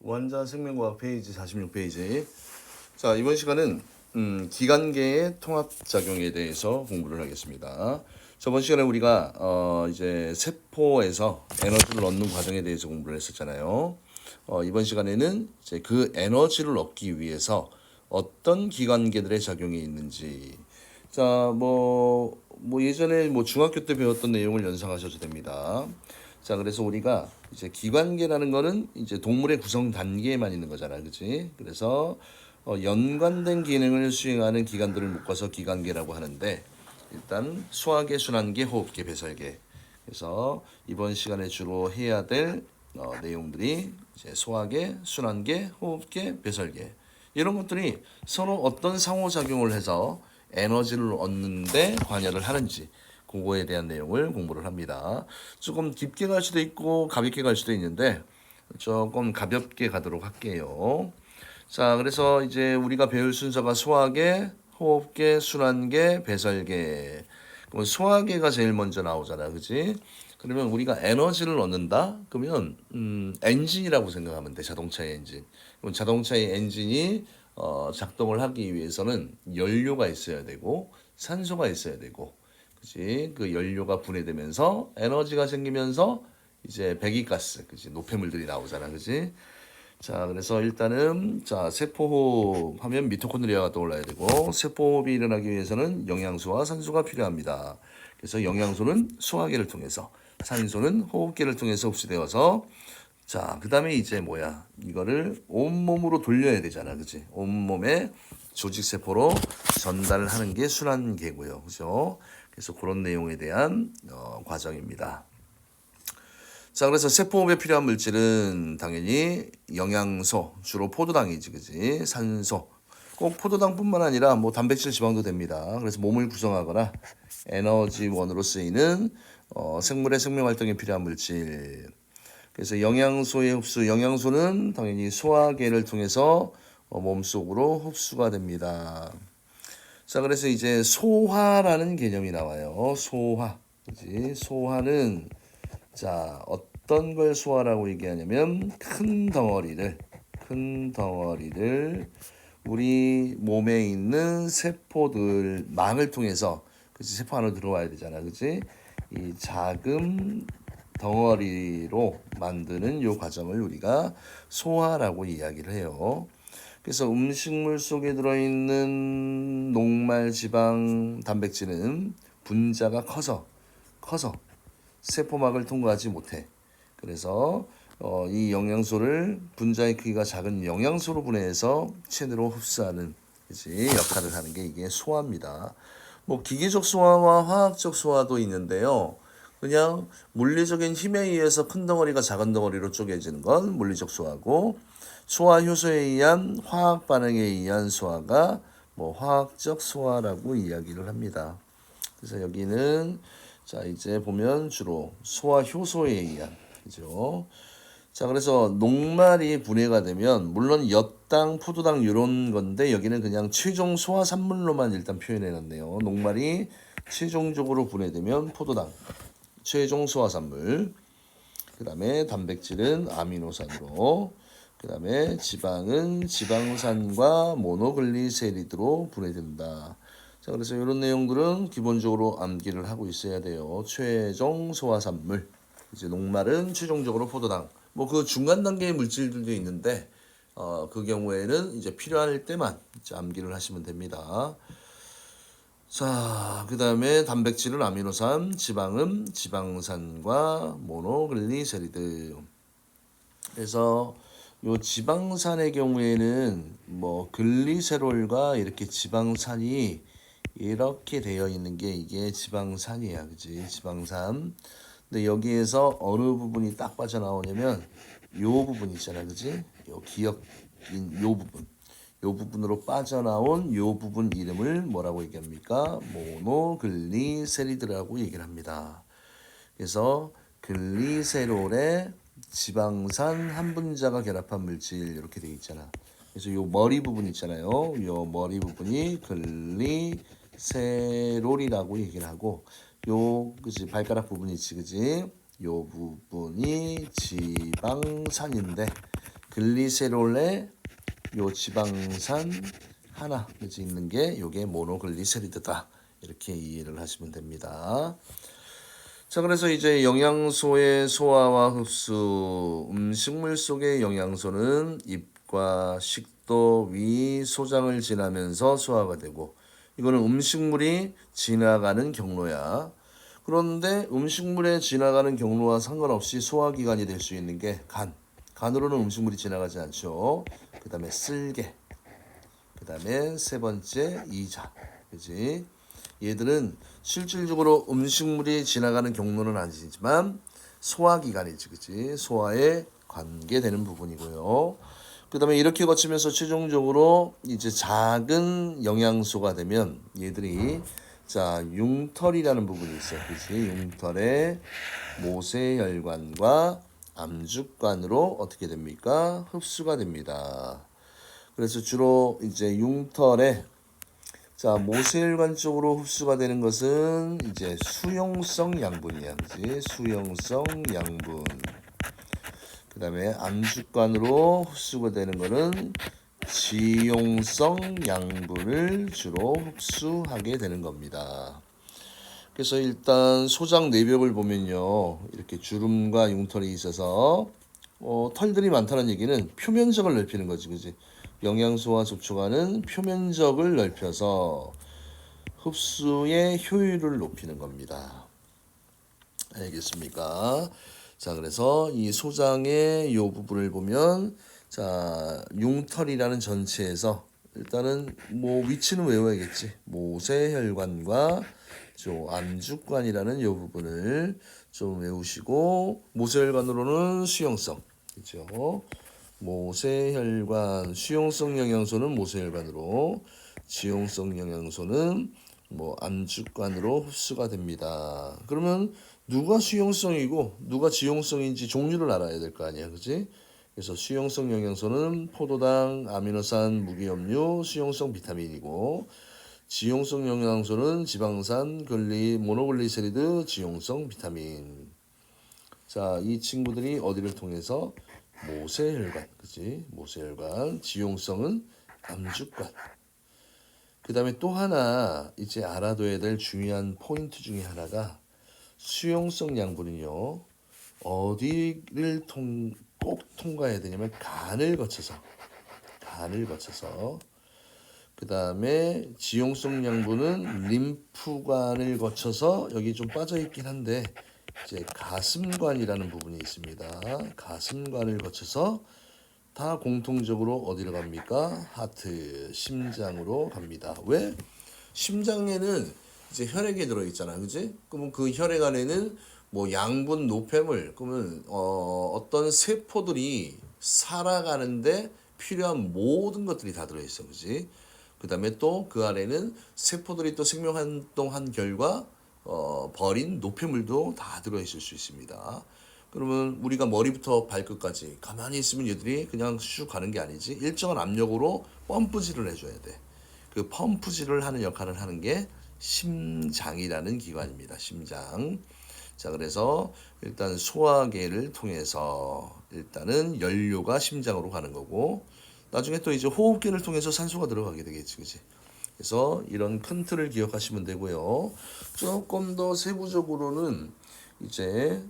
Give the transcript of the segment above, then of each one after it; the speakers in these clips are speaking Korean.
원자 생명과학 페이지 46페이지. 자, 이번 시간은 기관계의 통합작용에 대해서 공부를 하겠습니다. 저번 시간에 우리가 이제 세포에서 에너지를 얻는 과정에 대해서 공부를 했었잖아요. 이번 시간에는 이제 그 에너지를 얻기 위해서 어떤 기관계들의 작용이 있는지, 자, 예전에 중학교 때 배웠던 내용을 연상하셔도 됩니다. 자, 그래서 우리가 이제 기관계라는 거는 이제 동물의 구성 단계에만 있는 거잖아, 그치? 그래서 연관된 기능을 수행하는 기관들을 묶어서 기관계라고 하는데, 일단 소화계, 순환계, 호흡계, 배설계. 그래서 이번 시간에 주로 해야 될 내용들이 이제 소화계, 순환계, 호흡계, 배설계. 이런 것들이 서로 어떤 상호작용을 해서 에너지를 얻는데 관여를 하는지, 그거에 대한 내용을 공부를 합니다. 조금 깊게 갈 수도 있고 가볍게 갈 수도 있는데 조금 가볍게 가도록 할게요. 자, 그래서 이제 우리가 배울 순서가 소화계, 호흡계, 순환계, 배설계. 그러면 소화계가 제일 먼저 나오잖아, 그지? 그러면 우리가 에너지를 얻는다? 그러면 엔진이라고 생각하면 돼, 자동차의 엔진. 그럼 자동차의 엔진이 작동을 하기 위해서는 연료가 있어야 되고 산소가 있어야 되고, 그지? 그 연료가 분해되면서 에너지가 생기면서 이제 배기가스, 그지? 노폐물들이 나오잖아, 그지? 자, 그래서 일단은 자, 세포호흡 하면 미토콘드리아가 떠올라야 되고, 세포호흡이 일어나기 위해서는 영양소와 산소가 필요합니다. 그래서 영양소는 소화계를 통해서, 산소는 호흡계를 통해서 흡수되어서, 자, 그 다음에 이제 이거를 온몸으로 돌려야 되잖아, 그치? 온몸에 조직세포로 전달을 하는 게 순환계고요, 그죠? 그래서 그런 내용에 대한 과정입니다. 자, 그래서 세포호흡에 필요한 물질은 당연히 영양소, 주로 포도당이지, 그지? 산소. 꼭 포도당뿐만 아니라 단백질, 지방도 됩니다. 그래서 몸을 구성하거나 에너지원으로 쓰이는 생물의 생명 활동에 필요한 물질. 그래서 영양소의 흡수, 영양소는 당연히 소화계를 통해서 몸속으로 흡수가 됩니다. 자, 그래서 이제 소화라는 개념이 나와요. 소화. 그지? 소화는 자, 어떤 걸 소화라고 얘기하냐면 큰 덩어리를 우리 몸에 있는 세포들 망을 통해서, 그치? 세포 안으로 들어와야 되잖아, 그치? 이 작은 덩어리로 만드는 이 과정을 우리가 소화라고 이야기를 해요. 그래서 음식물 속에 들어있는 녹말, 지방, 단백질은 분자가 커서 세포막을 통과하지 못해. 그래서 이 영양소를 분자의 크기가 작은 영양소로 분해해서 체내로 흡수하는, 그치? 역할을 하는 게 이게 소화입니다. 기계적 소화와 화학적 소화도 있는데요. 그냥 물리적인 힘에 의해서 큰 덩어리가 작은 덩어리로 쪼개지는 건 물리적 소화고, 소화 효소에 의한 화학 반응에 의한 소화가 화학적 소화라고 이야기를 합니다. 그래서 여기는 자, 이제 보면 주로 소화 효소에 의한, 그죠? 자, 그래서 녹말이 분해가 되면 물론 엿당, 포도당 이런 건데 여기는 그냥 최종 소화 산물로만 일단 표현해 놨네요. 녹말이 최종적으로 분해되면 포도당, 최종 소화 산물. 그다음에 단백질은 아미노산으로, 그다음에 지방은 지방산과 모노글리세리드로 분해된다. 자, 그래서 이런 내용들은 기본적으로 암기를 하고 있어야 돼요. 최종 소화산물, 이제 녹말은 최종적으로 포도당. 그 중간 단계의 물질들도 있는데 그 경우에는 이제 필요할 때만 이제 암기를 하시면 됩니다. 자, 그다음에 단백질은 아미노산, 지방은 지방산과 모노글리세리드. 그래서 요 지방산의 경우에는 글리세롤과 이렇게 지방산이 이렇게 되어 있는 게 이게 지방산이야, 그치? 지방산. 근데 여기에서 어느 부분이 딱 빠져나오냐면 요 부분 있잖아, 그치? 요 기역인 요 부분. 요 부분으로 빠져나온 요 부분 이름을 뭐라고 얘기합니까? 모노글리세리드라고 얘기를 합니다. 그래서 글리세롤에 지방산 한 분자가 결합한 물질 이렇게 되어 있잖아. 그래서 요 머리 부분 있잖아요. 요 머리 부분이 글리세롤이라고 얘기를 하고, 요 그지 발가락 부분이 있지, 그지? 요 부분이 지방산인데 글리세롤에 요 지방산 하나 그지 있는 게 요게 모노글리세리드다. 이렇게 이해를 하시면 됩니다. 자, 그래서 이제 영양소의 소화와 흡수, 음식물 속의 영양소는 입과 식도, 위, 소장을 지나면서 소화가 되고, 이거는 음식물이 지나가는 경로야. 그런데 음식물에 지나가는 경로와 상관없이 소화기관이 될 수 있는 게 간. 간으로는 음식물이 지나가지 않죠. 그 다음에 쓸개, 그 다음에 세 번째 이자, 그지? 얘들은 실질적으로 음식물이 지나가는 경로는 아니지만 소화기관이지, 그치? 소화에 관계되는 부분이고요. 그 다음에 이렇게 거치면서 최종적으로 이제 작은 영양소가 되면 얘들이 자 융털이라는 부분이 있어요, 그치? 융털에 모세혈관과 암죽관으로 어떻게 됩니까? 흡수가 됩니다. 그래서 주로 이제 융털에 자, 모세혈관 쪽으로 흡수가 되는 것은 이제 수용성 양분이야. 그지? 수용성 양분. 그 다음에 암죽관으로 흡수가 되는 거는 지용성 양분을 주로 흡수하게 되는 겁니다. 그래서 일단 소장 내벽을 보면요. 이렇게 주름과 융털이 있어서 털들이 많다는 얘기는 표면적을 넓히는 거지. 그지? 영양소와 접촉하는 표면적을 넓혀서 흡수의 효율을 높이는 겁니다. 알겠습니까? 자, 그래서 이 소장의 이 부분을 보면 자, 융털이라는 전체에서 일단은 뭐 위치는 외워야겠지. 모세혈관과 암죽관이라는 이 부분을 좀 외우시고 모세혈관으로는 수용성, 그렇죠? 모세혈관 수용성 영양소는 모세혈관으로, 지용성 영양소는 뭐 암죽관으로 흡수가 됩니다. 그러면 누가 수용성이고 누가 지용성인지 종류를 알아야 될 거 아니야, 그렇지? 그래서 수용성 영양소는 포도당, 아미노산, 무기염류, 수용성 비타민이고, 지용성 영양소는 지방산, 모노글리세리드, 지용성 비타민. 자, 이 친구들이 어디를 통해서 모세혈관, 그치? 모세혈관, 지용성은 암죽관. 그 다음에 또 하나 이제 알아둬야 될 중요한 포인트 중에 하나가 수용성 양분은요, 어디를 꼭 통과해야 되냐면 간을 거쳐서, 그 다음에 지용성 양분은 림프관을 거쳐서 여기 좀 빠져 있긴 한데 이제 가슴관이라는 부분이 있습니다. 가슴관을 거쳐서 다 공통적으로 어디로 갑니까? 하트, 심장으로 갑니다. 왜? 심장에는 이제 혈액이 들어있잖아, 그지? 그러면 그 혈액 안에는 뭐 양분, 노폐물, 그러면 어떤 세포들이 살아가는데 필요한 모든 것들이 다 들어있어, 그지? 그 다음에 또 그 안에는 세포들이 또 생명활동한 결과 버린 노폐물도 다 들어있을 수 있습니다. 그러면 우리가 머리부터 발끝까지 가만히 있으면 얘들이 그냥 슉 가는 게 아니지. 일정한 압력으로 펌프질을 해줘야 돼. 그 펌프질을 하는 역할을 하는 게 심장이라는 기관입니다. 심장. 자, 그래서 일단 소화계를 통해서 일단은 연료가 심장으로 가는 거고, 나중에 또 이제 호흡기를 통해서 산소가 들어가게 되겠지, 그지? 그래서 이런 큰 틀을 기억하시면 되고요. 조금 더 세부적으로는 이제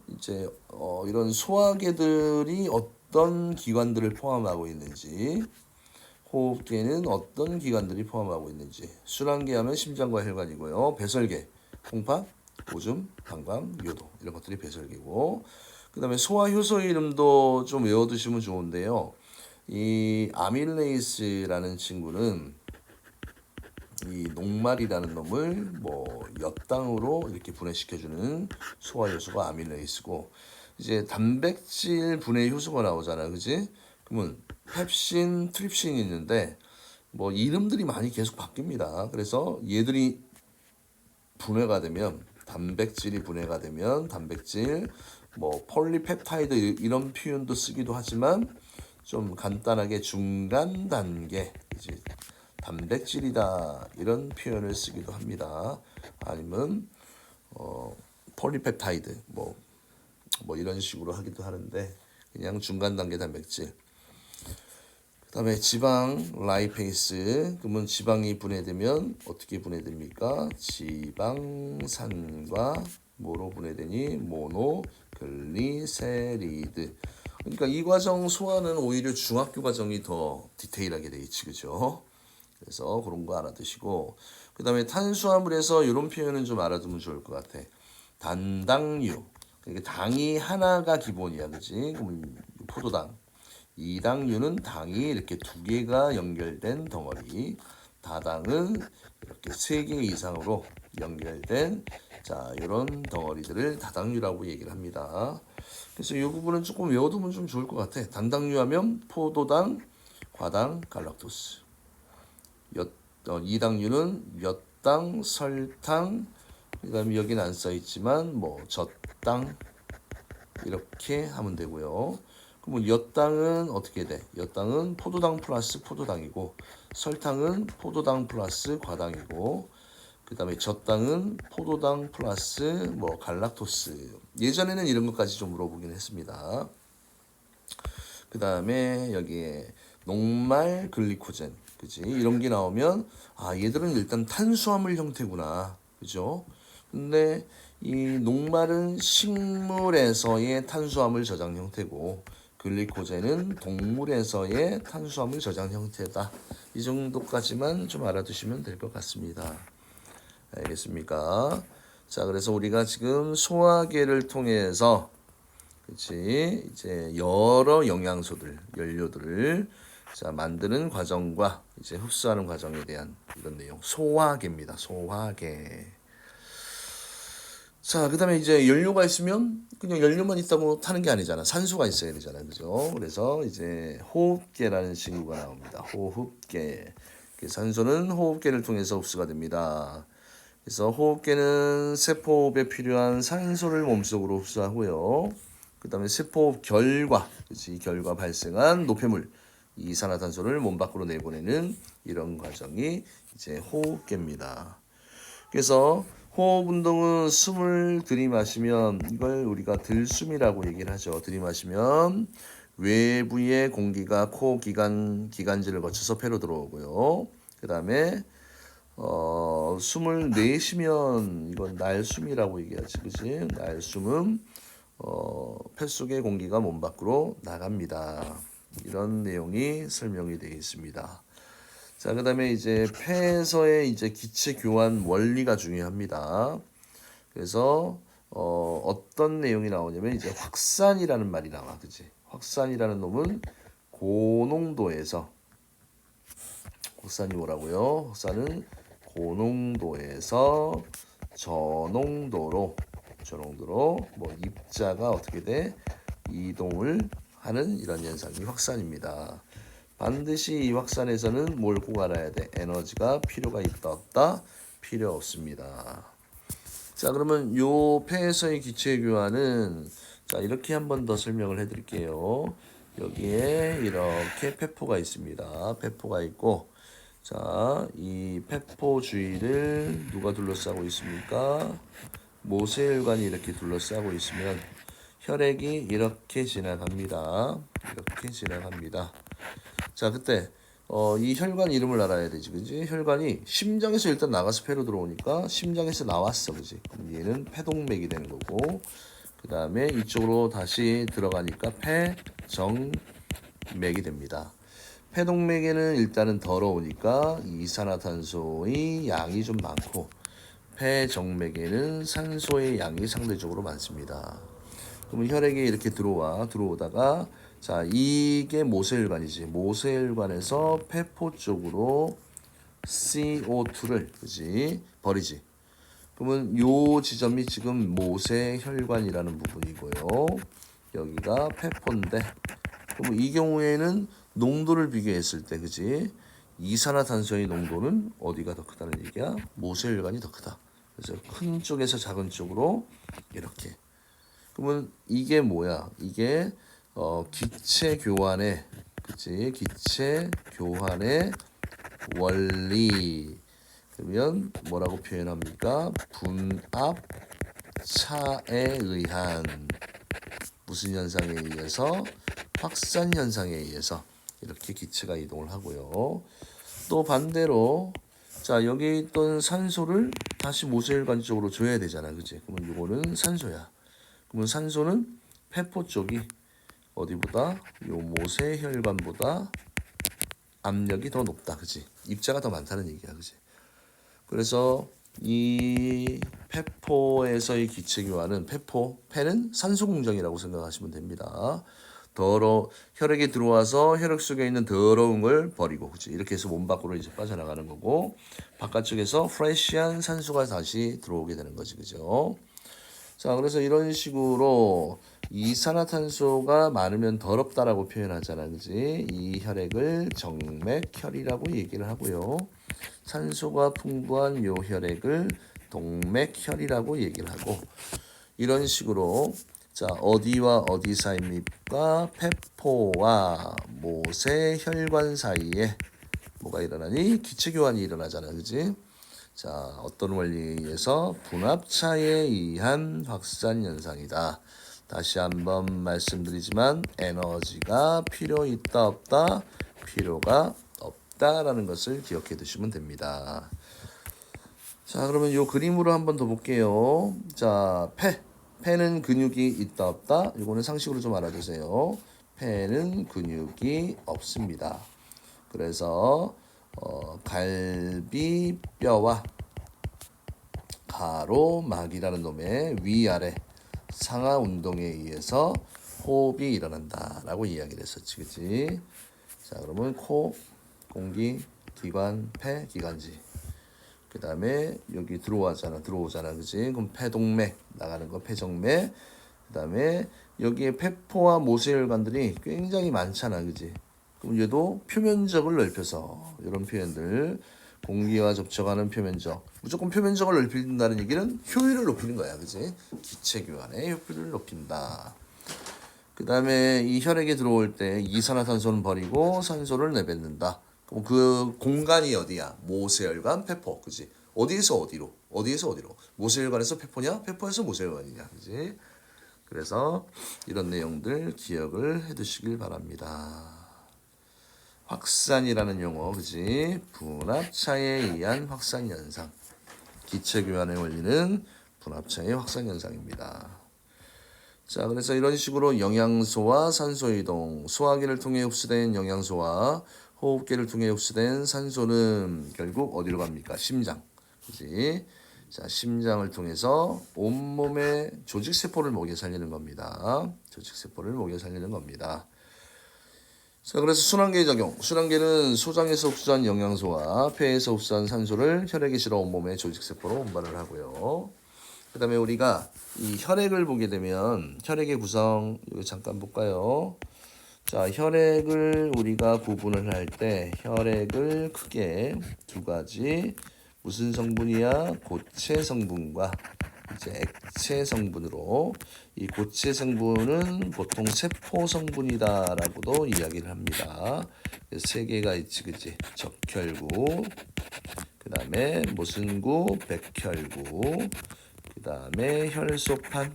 이런 소화계들이 어떤 기관들을 포함하고 있는지, 호흡계는 어떤 기관들이 포함하고 있는지, 순환계 하면 심장과 혈관이고요. 배설계, 콩팥, 오줌, 방광, 요도 이런 것들이 배설계고, 그 다음에 소화효소 이름도 좀 외워두시면 좋은데요. 이 아밀레이스라는 친구는 이 녹말이라는 놈을 뭐 엿당으로 이렇게 분해시켜주는 소화효소가 아밀레이스고, 이제 단백질 분해 효소가 나오잖아, 그지? 그러면 펩신, 트립신이 있는데 뭐 이름들이 많이 계속 바뀝니다. 그래서 얘들이 분해가 되면 단백질이 분해가 되면 단백질, 뭐 폴리펩타이드 이런 표현도 쓰기도 하지만 좀 간단하게 중간 단계 이제 단백질이다 이런 표현을 쓰기도 합니다. 아니면 폴리펩타이드 뭐 이런 식으로 하기도 하는데 그냥 중간 단계 단백질. 그다음에 지방 라이페이스. 그러면 지방이 분해되면 어떻게 분해됩니까? 지방산과 뭐로 분해되니? 모노글리세리드. 그러니까 이 과정 소화는 오히려 중학교 과정이 더 디테일하게 돼 있지, 그죠? 그래서 그런 거 알아두시고, 그다음에 탄수화물에서 이런 표현은 좀 알아두면 좋을 것 같아. 단당류. 그러니까 당이 하나가 기본이야, 그지? 그럼 포도당. 이당류는 당이 이렇게 두 개가 연결된 덩어리. 다당은 이렇게 세 개 이상으로 연결된 자 이런 덩어리들을 다당류라고 얘기를 합니다. 그래서 이 부분은 조금 외워두면 좀 좋을 것 같아. 단당류 하면 포도당, 과당, 갈락토스. 이당류는 엿당, 설탕, 그다음에 여기는 안 써 있지만 뭐 젖당 이렇게 하면 되고요. 그럼 엿당은 어떻게 돼? 엿당은 포도당 플러스 포도당이고, 설탕은 포도당 플러스 과당이고, 그다음에 젖당은 포도당 플러스 뭐 갈락토스. 예전에는 이런 것까지 좀 물어보긴 했습니다. 그다음에 여기에 녹말 글리코젠, 그지? 이런 게 나오면 아 얘들은 일단 탄수화물 형태구나, 그죠? 근데 이 녹말은 식물에서의 탄수화물 저장 형태고, 글리코젠은 동물에서의 탄수화물 저장 형태다. 이 정도까지만 좀 알아두시면 될 것 같습니다. 알겠습니까? 자, 그래서 우리가 지금 소화계를 통해서 그치 이제 여러 영양소들, 연료들을 자 만드는 과정과 이제 흡수하는 과정에 대한 이런 내용. 소화계입니다. 소화계. 자, 그다음에 이제 연료가 있으면 그냥 연료만 있다고 타는 게 아니잖아. 산소가 있어야 되잖아, 그죠? 그래서 이제 호흡계라는 친구가 나옵니다. 호흡계. 산소는 호흡계를 통해서 흡수가 됩니다. 그래서 호흡계는 세포호흡에 필요한 산소를 몸속으로 흡수하고요. 그다음에 세포호흡 결과, 그렇지? 결과 발생한 노폐물, 이산화탄소를 몸 밖으로 내보내는 이런 과정이 이제 호흡계입니다. 그래서 호흡 운동은 숨을 들이마시면 이걸 우리가 들숨이라고 얘기를 하죠. 들이마시면 외부의 공기가 코 기관지를 거쳐서 폐로 들어오고요. 그다음에 숨을 내쉬면 이건 날숨이라고 얘기하지, 그치? 날숨은 폐 속의 공기가 몸 밖으로 나갑니다. 이런 내용이 설명이 되어 있습니다. 자, 그다음에 이제 폐에서의 이제 기체 교환 원리가 중요합니다. 그래서 어떤 내용이 나오냐면 이제 확산이라는 말이 나와, 그치? 확산이라는 놈은 고농도에서 확산이 뭐라고요? 확산은 고농도에서 저농도로 뭐 입자가 어떻게 돼? 이동을 하는 이런 현상이 확산입니다. 반드시 이 확산에서는 뭘 꼭 알아야 돼? 에너지가 필요가 있다 없다? 필요 없습니다. 자, 그러면 요 폐에서의 기체 교환은 자 이렇게 한 번 더 설명을 해드릴게요. 여기에 이렇게 폐포가 있습니다. 폐포가 있고, 자, 이 폐포 주위를 누가 둘러싸고 있습니까? 모세혈관이 이렇게 둘러싸고 있으면 혈액이 이렇게 지나갑니다. 이렇게 지나갑니다. 자, 그때 이 혈관 이름을 알아야 되지, 그지? 혈관이 심장에서 일단 나가서 폐로 들어오니까 심장에서 나왔어, 그지? 그럼 얘는 폐동맥이 되는 거고, 그 다음에 이쪽으로 다시 들어가니까 폐정맥이 됩니다. 폐동맥에는 일단은 더러우니까 이산화탄소의 양이 좀 많고, 폐정맥에는 산소의 양이 상대적으로 많습니다. 그러면 혈액이 이렇게 들어오다가 자 이게 모세혈관이지. 모세혈관에서 폐포 쪽으로 CO2를 그지 버리지. 그러면 요 지점이 지금 모세혈관이라는 부분이고요. 여기가 폐포인데, 그럼 이 경우에는 농도를 비교했을 때 그지 이산화탄소의 농도는 어디가 더 크다는 얘기야? 모세혈관이 더 크다. 그래서 큰 쪽에서 작은 쪽으로 이렇게. 그러면 이게 뭐야? 이게 기체 교환의 그치? 기체 교환의 원리. 그러면 뭐라고 표현합니까? 분압 차에 의한 무슨 현상에 의해서? 확산 현상에 의해서 이렇게 기체가 이동을 하고요. 또 반대로 자 여기 있던 산소를 다시 모세혈관 쪽으로 줘야 되잖아, 그지? 그러면 이거는 산소야. 그러면 산소는 폐포 쪽이 어디보다 요 모세혈관보다 압력이 더 높다, 그지? 입자가 더 많다는 얘기야, 그지? 그래서 이 폐포에서의 기체 교환은 폐는 산소 공정이라고 생각하시면 됩니다. 혈액에 들어와서 혈액 속에 있는 더러운 걸 버리고, 그치? 이렇게 해서 몸 밖으로 이제 빠져나가는 거고, 바깥쪽에서 프레시한 산소가 다시 들어오게 되는 거지, 그죠? 자, 그래서 이런 식으로 이산화탄소가 많으면 더럽다라고 표현하잖아, 그지? 이 혈액을 정맥혈이라고 얘기를 하고요. 산소가 풍부한 요 혈액을 동맥혈이라고 얘기를 하고, 이런 식으로 자 어디와 어디 사이입니까? 폐포와 모세혈관 사이에 뭐가 일어나니? 기체 교환이 일어나잖아, 그지? 자 어떤 원리에 의해서 분압차에 의한 확산 현상이다. 다시 한번 말씀드리지만 에너지가 필요 있다 없다? 필요가 없다라는 것을 기억해 두시면 됩니다. 자 그러면 이 그림으로 한번 더 볼게요. 자 폐는 근육이 있다 없다? 이거는 상식으로 좀 알아두세요. 폐는 근육이 없습니다. 그래서 갈비뼈와 가로막이라는 놈의 위아래 상하 운동에 의해서 호흡이 일어난다라고 이야기를 했었지, 그치? 자 그러면 코, 공기, 기관, 폐, 기관지. 그 다음에 여기 들어오잖아, 그지? 그럼 폐동맥 나가는 거 폐정맥. 그 다음에 여기에 폐포와 모세혈관들이 굉장히 많잖아, 그지? 그럼 얘도 표면적을 넓혀서 이런 표현들 공기와 접촉하는 표면적, 무조건 표면적을 넓힌다는 얘기는 효율을 높이는 거야, 그지? 기체 교환의 효율을 높인다. 그 다음에 이 혈액에 들어올 때 이산화탄소는 버리고 산소를 내뱉는다. 그럼 그 공간이 어디야? 모세혈관, 폐포, 그지? 어디에서 어디로? 어디에서 어디로? 모세혈관에서 폐포냐? 폐포에서 모세혈관이냐, 그지? 그래서 이런 내용들 기억을 해두시길 바랍니다. 확산이라는 용어, 그지? 분압차에 의한 확산 현상. 기체 교환의 원리는 분압차의 확산 현상입니다. 자, 그래서 이런 식으로 영양소와 산소 이동, 소화기를 통해 흡수된 영양소와 호흡기를 통해 흡수된 산소는 결국 어디로 갑니까? 심장, 그지? 자, 심장을 통해서 온몸의 조직세포를 먹여 살리는 겁니다. 조직세포를 먹여 살리는 겁니다. 자, 그래서 순환계 작용. 순환계는 소장에서 흡수한 영양소와 폐에서 흡수한 산소를 혈액에 실어 온몸의 조직세포로 운반을 하고요. 그 다음에 우리가 이 혈액을 보게 되면 혈액의 구성, 이거 잠깐 볼까요? 자, 혈액을 우리가 구분을 할 때 혈액을 크게 두 가지, 무슨 성분이야? 고체 성분과 이제 액체 성분으로, 이 고체 성분은 보통 세포 성분이다라고도 이야기를 합니다. 세 개가 있지, 그치? 적혈구, 그 다음에 무슨 구? 백혈구, 그 다음에 혈소판.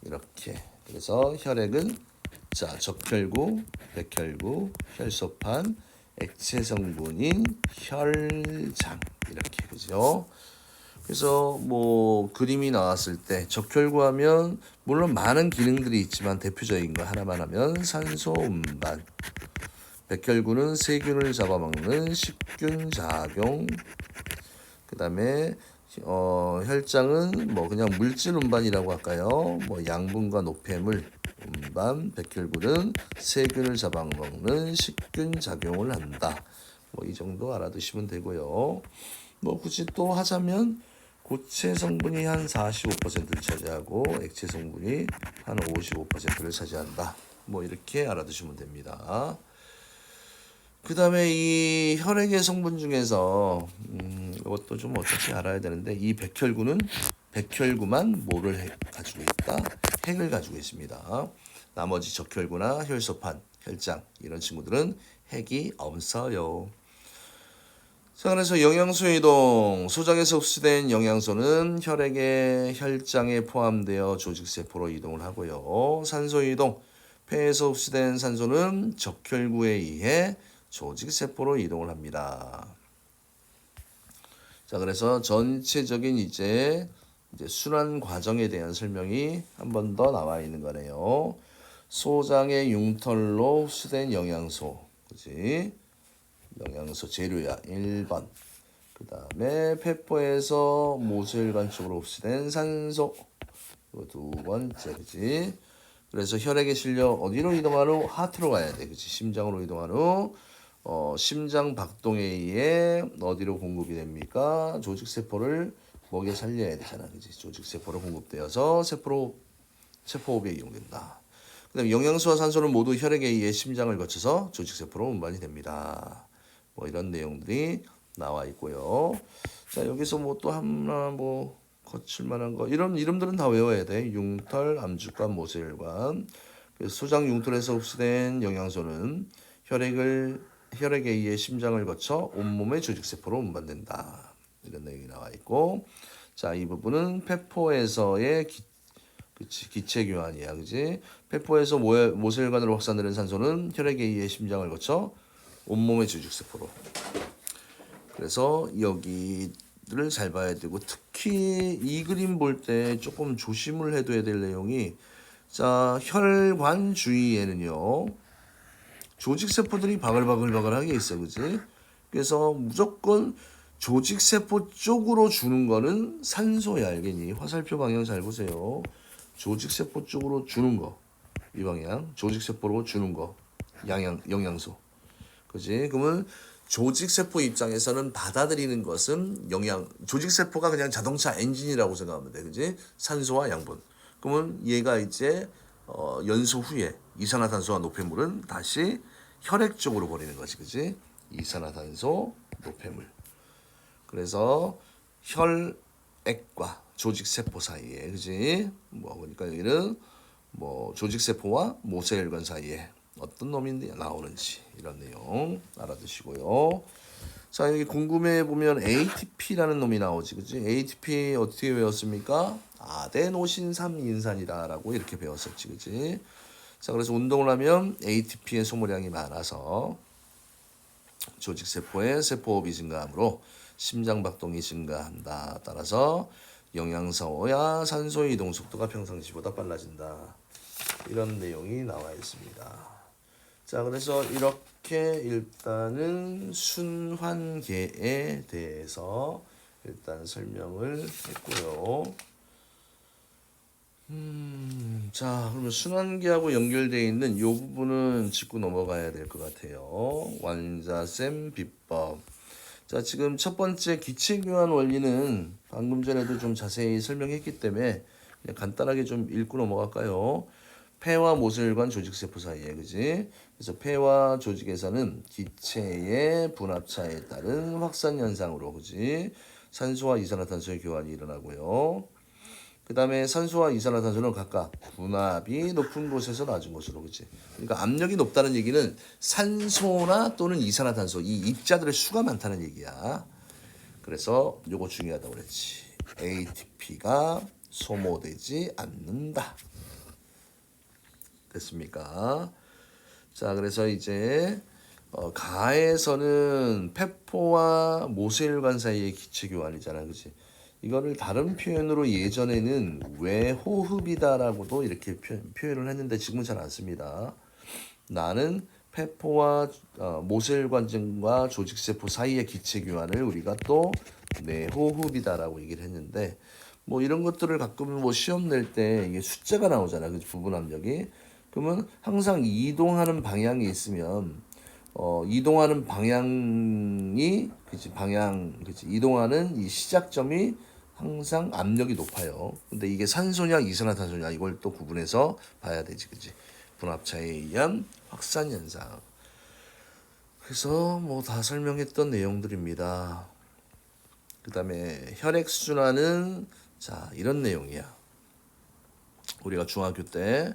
이렇게. 그래서 혈액은 자 적혈구, 백혈구, 혈소판, 액체 성분인 혈장, 이렇게, 그죠? 그래서 뭐 그림이 나왔을 때 적혈구 하면 물론 많은 기능들이 있지만 대표적인 거 하나만 하면 산소 운반, 백혈구는 세균을 잡아먹는 식균 작용, 그 다음에 혈장은 뭐 그냥 물질 운반이라고 할까요? 뭐 양분과 노폐물 운반, 백혈구는 세균을 잡아먹는 식균 작용을 한다. 뭐 이 정도 알아두시면 되고요. 뭐 굳이 또 하자면 고체 성분이 한 45%를 차지하고 액체 성분이 한 55%를 차지한다. 뭐 이렇게 알아두시면 됩니다. 그 다음에 이 혈액의 성분 중에서 이것도 좀 어떻게 알아야 되는데, 이 백혈구만 뭐를 가지고 있다? 핵을 가지고 있습니다. 나머지 적혈구나 혈소판, 혈장 이런 친구들은 핵이 없어요. 자, 그래서 영양소 이동, 소장에서 흡수된 영양소는 혈액의 혈장에 포함되어 조직세포로 이동을 하고요. 산소 이동, 폐에서 흡수된 산소는 적혈구에 의해 조직세포로 이동을 합니다. 자, 그래서 전체적인 이제 순환 과정에 대한 설명이 한 번 더 나와 있는 거네요. 소장의 융털로 흡수된 영양소, 그지? 영양소 재료야. 1번. 그 다음에 폐포에서 모세혈관 쪽으로 흡수된 산소. 두 번째, 그지? 그래서 혈액에 실려 어디로 이동한 후 하트로 가야 돼, 그지? 심장으로 이동한 후 심장 박동에 의해 어디로 공급이 됩니까? 조직세포를 먹여 살려야 되잖아, 그지? 조직세포로 공급되어서 세포호흡에 이용된다. 그다음에 영양소와 산소는 모두 혈액에 의해 심장을 거쳐서 조직세포로 운반이 됩니다. 뭐 이런 내용들이 나와 있고요. 자, 여기서 뭐 또 하나 뭐 거칠 만한 거 이런 이름들은 다 외워야 돼. 융털, 암축관, 모세혈관. 소장 융털에서 흡수된 영양소는 혈액에 의해 심장을 거쳐 온몸의 조직세포로 운반된다. 이런 내용이 나와 있고, 자, 이 부분은 폐포에서의 기체 교환이야, 그지? 폐포에서 모세혈관으로 확산되는 산소는 혈액에 의해 심장을 거쳐 온몸의 조직세포로. 그래서 여기를 잘 봐야 되고, 특히 이 그림 볼 때 조금 조심을 해둬야 될 내용이, 자, 혈관 주위에는요 조직세포들이 바글바글바글하게 있어, 그지? 그래서 무조건 조직세포 쪽으로 주는 거는 산소야, 알겠니? 화살표 방향 잘 보세요. 조직세포 쪽으로 주는 거, 이 방향, 조직세포로 주는 거, 영양소, 그지? 그러면 조직세포 입장에서는 받아들이는 것은 조직세포가 그냥 자동차 엔진이라고 생각하면 돼, 그지? 산소와 양분. 그러면 얘가 이제 연소 후에 이산화탄소와 노폐물은 다시 혈액 쪽으로 보내는 것이, 그지? 이산화탄소, 노폐물. 그래서 혈액과 조직세포 사이에, 그지? 뭐 그러니까 여기는 뭐 조직세포와 모세혈관 사이에 어떤 놈이 나오는지 이런 내용 알아두시고요. 자, 여기 궁금해 보면 ATP라는 놈이 나오지, 그지? ATP 어떻게 배웠습니까? 아데노신 3인산이다라고 이렇게 배웠었지, 그지? 자, 그래서 운동을 하면 ATP의 소모량이 많아서 조직세포의 세포호흡이 증가하므로 심장박동이 증가한다. 따라서 영양소와 산소의 이동 속도가 평상시보다 빨라진다. 이런 내용이 나와 있습니다. 자, 그래서 이렇게 일단은 순환계에 대해서 일단 설명을 했고요. 자, 그러면 순환계하고 연결되어 있는 이 부분은 짚고 넘어가야 될 것 같아요. 완자셈 비법. 자, 지금 첫 번째 기체교환 원리는 방금 전에도 좀 자세히 설명했기 때문에 그냥 간단하게 좀 읽고 넘어갈까요? 폐와 모세혈관 조직세포 사이에, 그지? 그래서 폐와 조직에서는 기체의 분합차에 따른 확산 현상으로, 그지? 산소와 이산화탄소의 교환이 일어나고요. 그 다음에 산소와 이산화탄소는 각각 분압이 높은 곳에서 낮은 곳으로, 그치? 그러니까 압력이 높다는 얘기는 산소나 또는 이산화탄소, 이 입자들의 수가 많다는 얘기야. 그래서 요거 중요하다고 그랬지. ATP가 소모되지 않는다. 됐습니까? 자, 그래서 이제 가에서는 폐포와 모세혈관 사이의 기체 교환이잖아, 그치? 이거를 다른 표현으로 예전에는 외호흡이다라고도 이렇게 표현을 했는데 지금은 잘 안 씁니다. 나는 폐포와 모세혈관과 조직세포 사이의 기체 교환을 우리가 또 내호흡이다라고 얘기를 했는데, 뭐 이런 것들을 가끔 뭐 시험 낼 때 이게 숫자가 나오잖아, 그 부분 압력이. 그러면 항상 이동하는 방향이 있으면 이동하는 방향이, 그치, 이동하는 이 시작점이 항상 압력이 높아요. 근데 이게 산소냐 이산화탄소냐 이걸 또 구분해서 봐야 되지, 그치? 분합차에 의한 확산 현상. 그래서 뭐 다 설명했던 내용들입니다. 그 다음에 혈액 순환은 자, 이런 내용이야. 우리가 중학교 때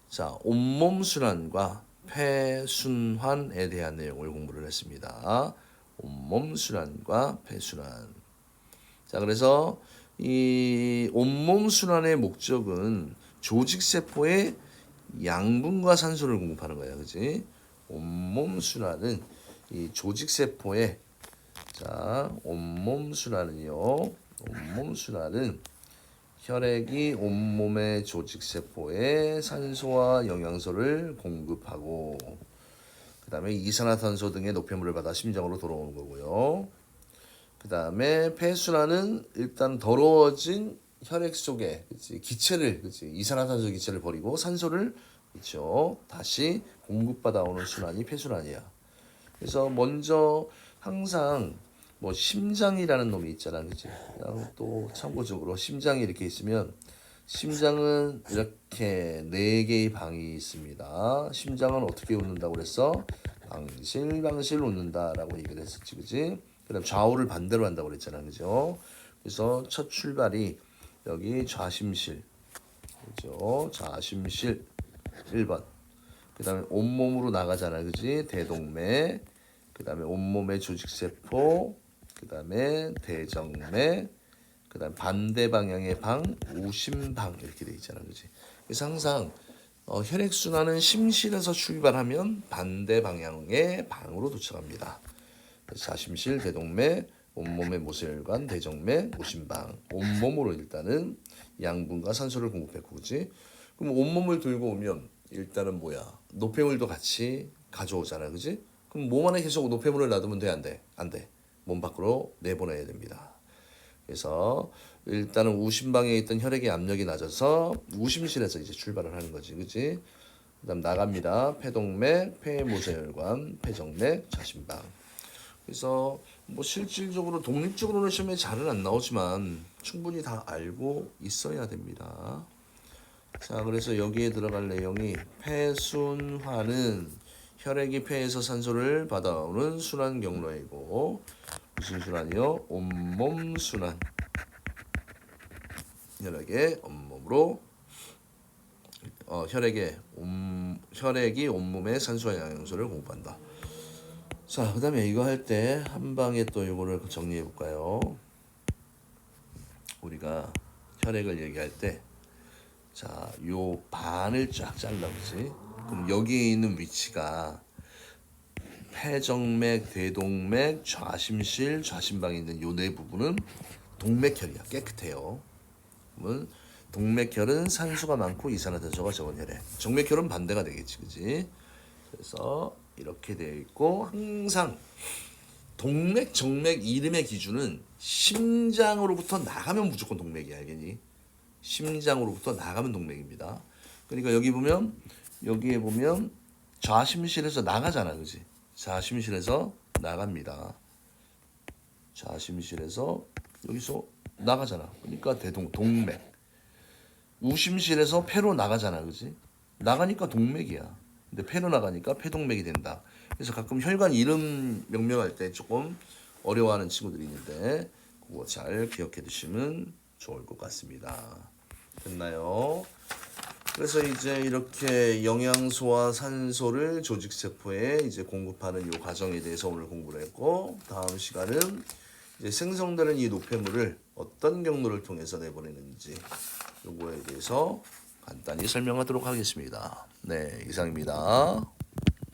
자, 온몸 순환과 폐 순환에 대한 내용을 공부를 했습니다. 온몸 순환과 폐 순환. 자, 그래서 이 온몸 순환의 목적은 조직세포의 양분과 산소를 공급하는 거야, 그지? 온몸 순환은 이 조직 세포에 자 온몸 순환은요. 온몸 순환은 혈액이 온몸의 조직 세포에 산소와 영양소를 공급하고 그 다음에 이산화탄소 등의 노폐물을 받아 심장으로 돌아오는 거고요. 그 다음에 폐순환은 일단 더러워진 혈액 속에 그치, 기체를 그치, 이산화탄소 기체를 버리고 산소를 그렇죠 다시 공급받아 오는 순환이 폐순환이야. 그래서 먼저 항상 뭐 심장이라는 놈이 있잖아, 그치? 그냥 또 참고적으로 심장이 이렇게 있으면 심장은 이렇게 4개의 방이 있습니다. 심장은 어떻게 웃는다고 그랬어? 방실방실 웃는다라고 얘기를 했었지, 그지? 그다음 좌우를 반대로 한다고 그랬잖아, 그죠? 그래서 첫 출발이 여기 좌심실, 그죠? 좌심실 1번. 그다음에 온몸으로 나가잖아, 그지? 대동맥. 그다음에 온몸의 조직세포. 그다음에 대정맥. 그다음 반대 방향의 방, 우심방 이렇게 돼 있잖아, 그지? 그래서 항상 혈액 순환은 심실에서 출발하면 반대 방향의 방으로 도착합니다. 좌심실, 대동맥, 온몸의 모세혈관, 대정맥, 우심방. 온몸으로 일단은 양분과 산소를 공급했고, 그지? 그럼 온몸을 들고 오면 일단은 뭐야? 노폐물도 같이 가져오잖아, 그지? 그럼 몸 안에 계속 노폐물을 놔두면 돼, 안 돼? 안 돼. 몸 밖으로 내보내야 됩니다. 그래서 일단은 우심방에 있던 혈액의 압력이 낮아서 우심실에서 이제 출발을 하는 거지, 그지? 그다음 나갑니다. 폐동맥, 폐모세혈관, 폐정맥, 좌심방. 그래서 뭐 실질적으로 독립적으로는 시험에 잘은 안 나오지만 충분히 다 알고 있어야 됩니다. 자, 그래서 여기에 들어갈 내용이 폐순환은 혈액이 폐에서 산소를 받아오는 순환 경로이고 무슨 순환이요? 온몸 순환. 혈액의 온몸으로 혈액이 온몸에 산소와 영양소를 공급한다. 자, 그다음에 이거 할 때 한 방에 또 이거를 정리해 볼까요? 우리가 혈액을 얘기할 때 자, 요 반을 쫙 잘라보지. 그럼 여기에 있는 위치가 폐정맥, 대동맥, 좌심실, 좌심방에 있는 요 네 부분은 동맥혈이야. 깨끗해요. 그러면 동맥혈은 산소가 많고 이산화탄소가 적은 혈액. 정맥혈은 반대가 되겠지, 그지? 그래서 이렇게 되어 있고 항상 동맥, 정맥 이름의 기준은 심장으로부터 나가면 무조건 동맥이야, 알겠니? 심장으로부터 나가면 동맥입니다. 그러니까 여기에 보면 좌심실에서 나가잖아, 그지? 좌심실에서 나갑니다. 좌심실에서 여기서 나가잖아. 그러니까 동맥. 우심실에서 폐로 나가잖아, 그지? 나가니까 동맥이야. 근데 폐로 나가니까 폐동맥이 된다. 그래서 가끔 혈관 이름 명명할 때 조금 어려워하는 친구들이 있는데 그거 잘 기억해 두시면 좋을 것 같습니다. 됐나요? 그래서 이제 이렇게 영양소와 산소를 조직세포에 이제 공급하는 이 과정에 대해서 오늘 공부를 했고 다음 시간은 이제 생성되는 이 노폐물을 어떤 경로를 통해서 내보내는지 요거에 대해서 간단히 설명하도록 하겠습니다. 네, 이상입니다.